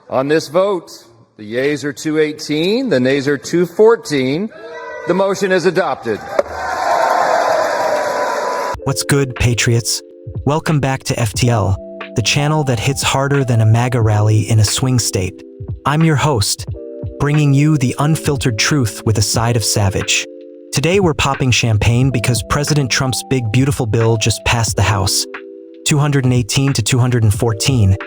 On this vote, the yeas are 218, the nays are 214. The motion is adopted. What's good, Patriots? Welcome back to FTL, the channel that hits harder than a Maga rally in a swing state. I'm your host, bringing you the unfiltered truth with a side of savage. Today we're popping champagne because President Trump's big beautiful bill just passed the House, 218 to 214,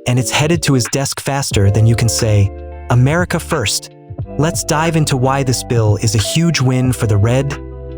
and it's headed to his desk faster than you can say, America first. Let's dive into why this bill is a huge win for the red,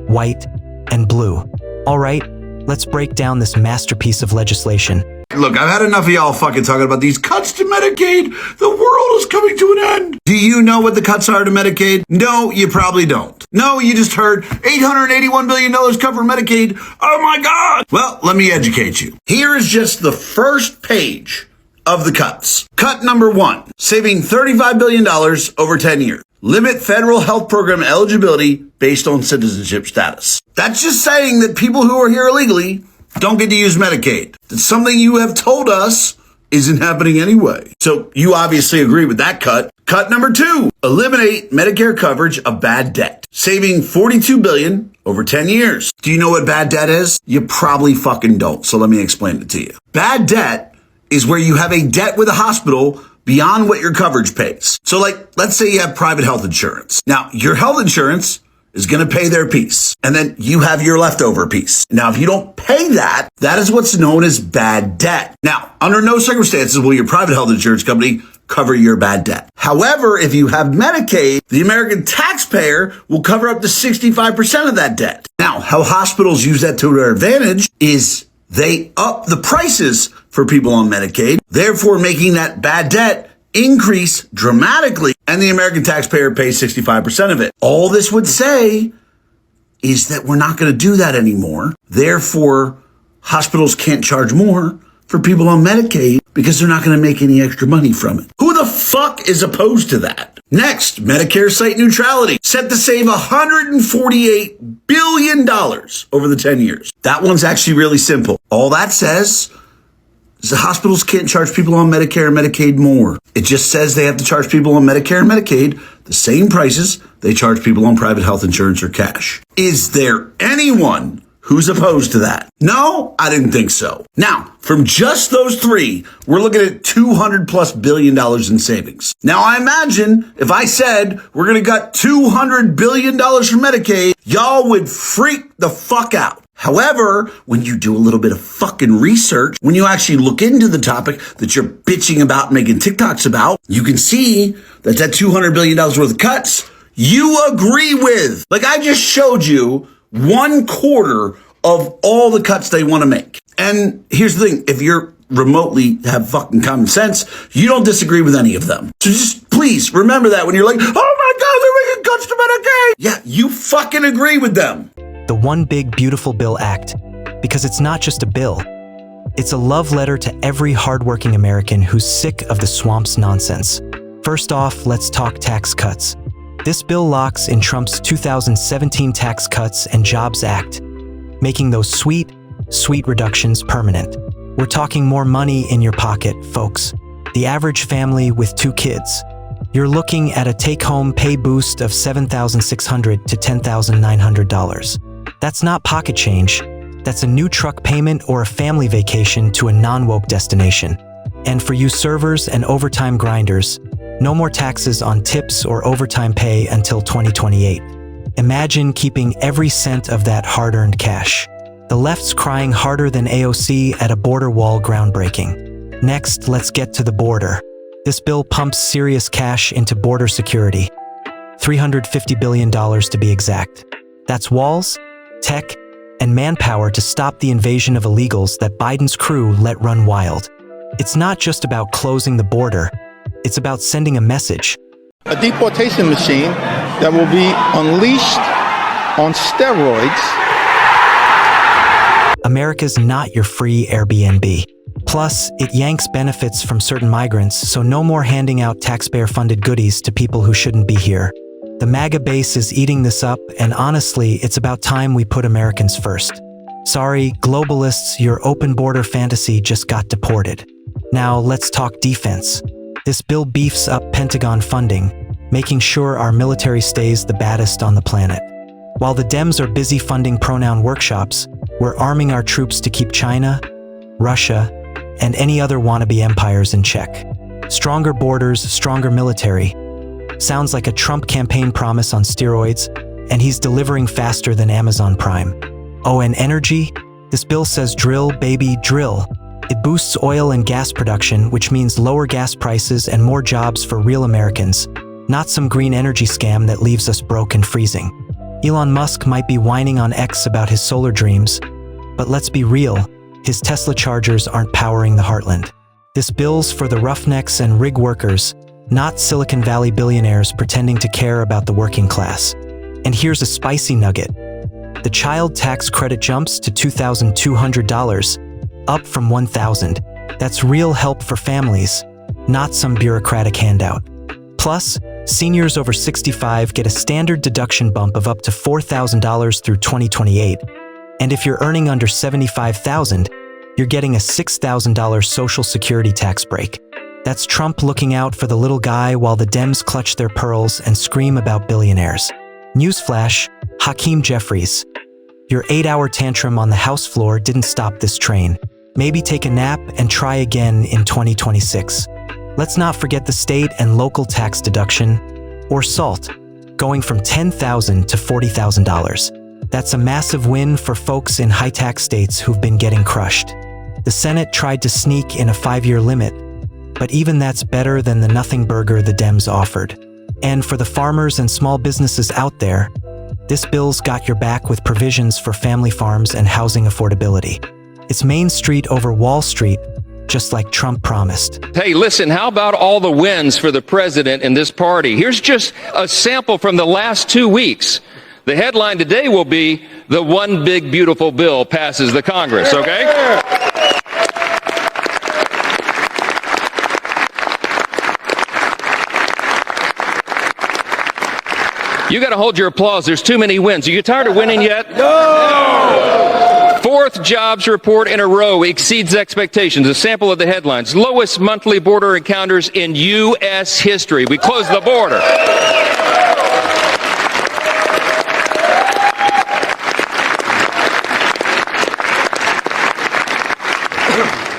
white, and blue. All right, let's break down this masterpiece of legislation. Look, I've had enough of y'all fucking talking about these cuts to Medicaid. The world is coming to an end. Do you know what the cuts are to Medicaid? No, you probably don't. No, you just heard $881 billion cut for Medicaid. Oh my God. Well, let me educate you. Here is just the first page of the cuts. Cut number 1, saving $35 billion over 10 years. Limit federal health program eligibility based on citizenship status. That's just saying that people who are here illegally don't get to use Medicaid. That's something you have told us isn't happening anyway. So you obviously agree with that cut. Cut number 2, eliminate Medicare coverage of bad debt, saving $42 billion over 10 years. Do you know what bad debt is? You probably fucking don't. So let me explain it to you. Bad debt is where you have a debt with a hospital beyond what your coverage pays. So let's say you have private health insurance. Now, your health insurance is going to pay their piece, and then you have your leftover piece. Now, if you don't pay that, that is what's known as bad debt. Now, under no circumstances will your private health insurance company cover your bad debt. However, if you have Medicaid, the American taxpayer will cover up to 65% of that debt. Now, how hospitals use that to their advantage is they up the prices for people on Medicaid, therefore making that bad debt increase dramatically, and the American taxpayer pays 65% of it. All this would say is that we're not going to do that anymore. Therefore, hospitals can't charge more for people on Medicaid because they're not going to make any extra money from it. Who the fuck is opposed to that? Next, Medicare site neutrality, set to save $148 billion over the 10 years. That one's actually really simple. All that says is the hospitals can't charge people on Medicare and Medicaid more. It just says they have to charge people on Medicare and Medicaid the same prices they charge people on private health insurance or cash. Is there anyone who's opposed to that? No, I didn't think so. Now, from just those three, we're looking at $200+ billion in savings. Now, I imagine if I said we're going to cut $200 billion from Medicaid, y'all would freak the fuck out. However, when you do a little bit of fucking research, when you actually look into the topic that you're bitching about, making TikToks about, you can see that $200 billion worth of cuts you agree with. Like I just showed you 1/4 of all the cuts they want to make. And here's the thing, if you're remotely have fucking common sense, you don't disagree with any of them. So just please remember that when you're like, oh my God, they're making cuts to Medicaid. Yeah, you fucking agree with them. The One Big Beautiful Bill Act, because it's not just a bill. It's a love letter to every hardworking American who's sick of the swamp's nonsense. First off, let's talk tax cuts. This bill locks in Trump's 2017 Tax Cuts and Jobs Act, making those sweet reductions permanent. We're talking more money in your pocket, folks. The average family with 2 kids, you're looking at a take-home pay boost of $7,600 to $10,900. That's not pocket change. That's a new truck payment or a family vacation to a non-woke destination. And for you servers and overtime grinders, no more taxes on tips or overtime pay until 2028. Imagine keeping every cent of that hard-earned cash. The left's crying harder than AOC at a border wall groundbreaking. Next, let's get to the border. This bill pumps serious cash into border security. $350 billion to be exact. That's walls, tech, and manpower to stop the invasion of illegals that Biden's crew let run wild. It's not just about closing the border, it's about sending a message. A deportation machine that will be unleashed on steroids. America's not your free Airbnb. Plus, it yanks benefits from certain migrants, so no more handing out taxpayer-funded goodies to people who shouldn't be here. The Maga base is eating this up, and honestly, it's about time we put Americans first. Sorry, globalists, your open border fantasy just got deported. Now, let's talk defense. This bill beefs up Pentagon funding, making sure our military stays the baddest on the planet. While the Dems are busy funding pronoun workshops, we're arming our troops to keep China, Russia, and any other wannabe empires in check. Stronger borders, stronger military. Sounds like a Trump campaign promise on steroids, and he's delivering faster than Amazon Prime. Oh, and energy? This bill says drill, baby, drill. It boosts oil and gas production, which means lower gas prices and more jobs for real Americans, not some green energy scam that leaves us broke and freezing. Elon Musk might be whining on X about his solar dreams, but let's be real, his Tesla chargers aren't powering the heartland. This bill's for the roughnecks and rig workers, not Silicon Valley billionaires pretending to care about the working class. And here's a spicy nugget. The child tax credit jumps to $2,200, up from $1,000. That's real help for families, not some bureaucratic handout. Plus, seniors over 65 get a standard deduction bump of up to $4,000 through 2028. And if you're earning under $75,000, you're getting a $6,000 Social Security tax break. That's Trump looking out for the little guy while the Dems clutch their pearls and scream about billionaires. Newsflash, Hakeem Jeffries. Your 8-hour tantrum on the House floor didn't stop this train. Maybe take a nap and try again in 2026. Let's not forget the state and local tax deduction, or SALT, going from $10,000 to $40,000. That's a massive win for folks in high-tax states who've been getting crushed. The Senate tried to sneak in a 5-year limit, but even that's better than the nothing burger the Dems offered. And for the farmers and small businesses out there, this bill's got your back with provisions for family farms and housing affordability. It's Main Street over Wall Street, just like Trump promised. Hey, listen, how about all the wins for the president and this party? Here's just a sample from the last 2 weeks. The headline today will be, the one big beautiful bill passes the Congress, okay? You got to hold your applause. There's too many wins. Are you tired of winning yet? No! Fourth jobs report in a row exceeds expectations. A sample of the headlines. Lowest monthly border encounters in U.S. history. We closed the border.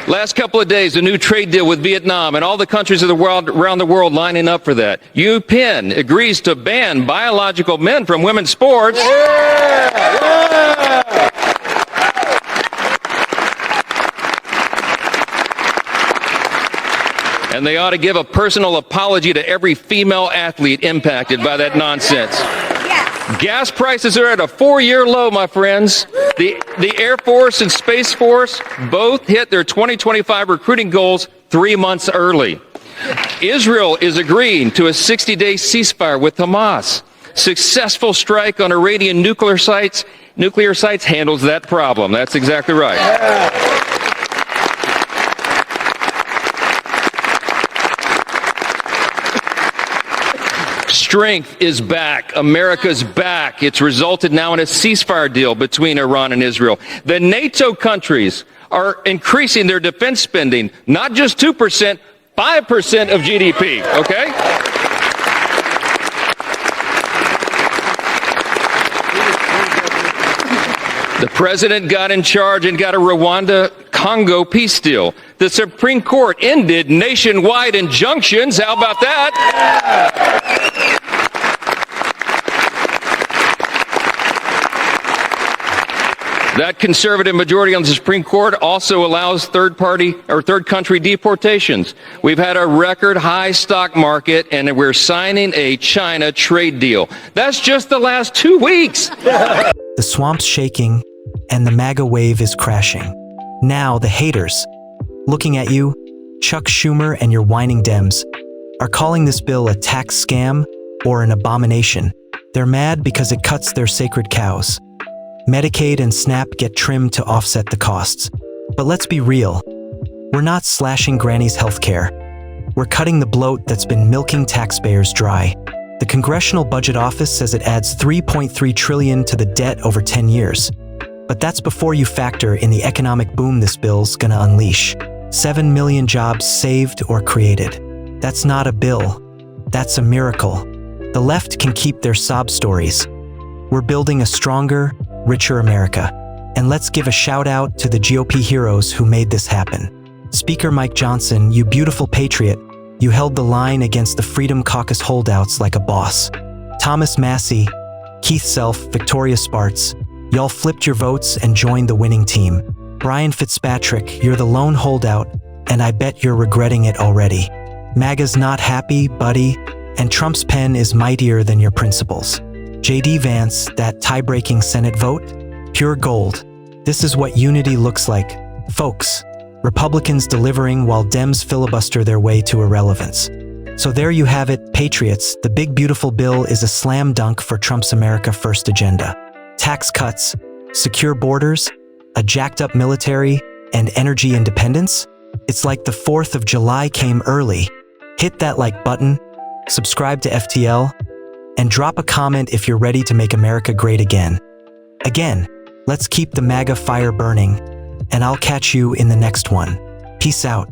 Last couple of days, a new trade deal with Vietnam and all the countries of the world around the world lining up for that. UPenn agrees to ban biological men from women's sports. And they ought to give a personal apology to every female athlete impacted by that nonsense. Gas prices are at a 4-year low, my friends. The Air Force and Space Force both hit their 2025 recruiting goals 3 months early. Israel is agreeing to a 60-day ceasefire with Hamas. Successful strike on Iranian nuclear sites handles that problem. That's exactly right. Strength is back. America's back. It's resulted now in a ceasefire deal between Iran and Israel. The NATO countries are increasing their defense spending, not just 2%, 5% of GDP, okay? The president got in charge and got a Rwanda-Congo peace deal. The Supreme Court ended nationwide injunctions. How about that? That conservative majority on the Supreme Court also allows third country deportations. We've had a record high stock market and we're signing a China trade deal. That's just the last 2 weeks. The swamp's shaking and the Maga wave is crashing. Now the haters, looking at you, Chuck Schumer and your whining Dems, are calling this bill a tax scam or an abomination. They're mad because it cuts their sacred cows. Medicaid and SNAP get trimmed to offset the costs. But let's be real. We're not slashing Granny's healthcare. We're cutting the bloat that's been milking taxpayers dry. The Congressional Budget Office says it adds $3.3 trillion to the debt over 10 years. But that's before you factor in the economic boom this bill's gonna unleash. 7 million jobs saved or created. That's not a bill. That's a miracle. The left can keep their sob stories. We're building a stronger, richer America. And let's give a shout out to the GOP heroes who made this happen. Speaker Mike Johnson, you beautiful patriot, you held the line against the Freedom Caucus holdouts like a boss. Thomas Massey, Keith Self, Victoria Spartz, y'all flipped your votes and joined the winning team. Brian Fitzpatrick, you're the lone holdout, and I bet you're regretting it already. MAGA's not happy, buddy, and Trump's pen is mightier than your principles. J.D. Vance, that tie-breaking Senate vote? Pure gold. This is what unity looks like. Folks, Republicans delivering while Dems filibuster their way to irrelevance. So there you have it, Patriots. The big beautiful bill is a slam dunk for Trump's America First agenda. Tax cuts, secure borders, a jacked up military, and energy independence? It's like the 4th of July came early. Hit that like button, subscribe to FTL, and drop a comment if you're ready to make America great again. Again, let's keep the MAGA fire burning, and I'll catch you in the next one. Peace out.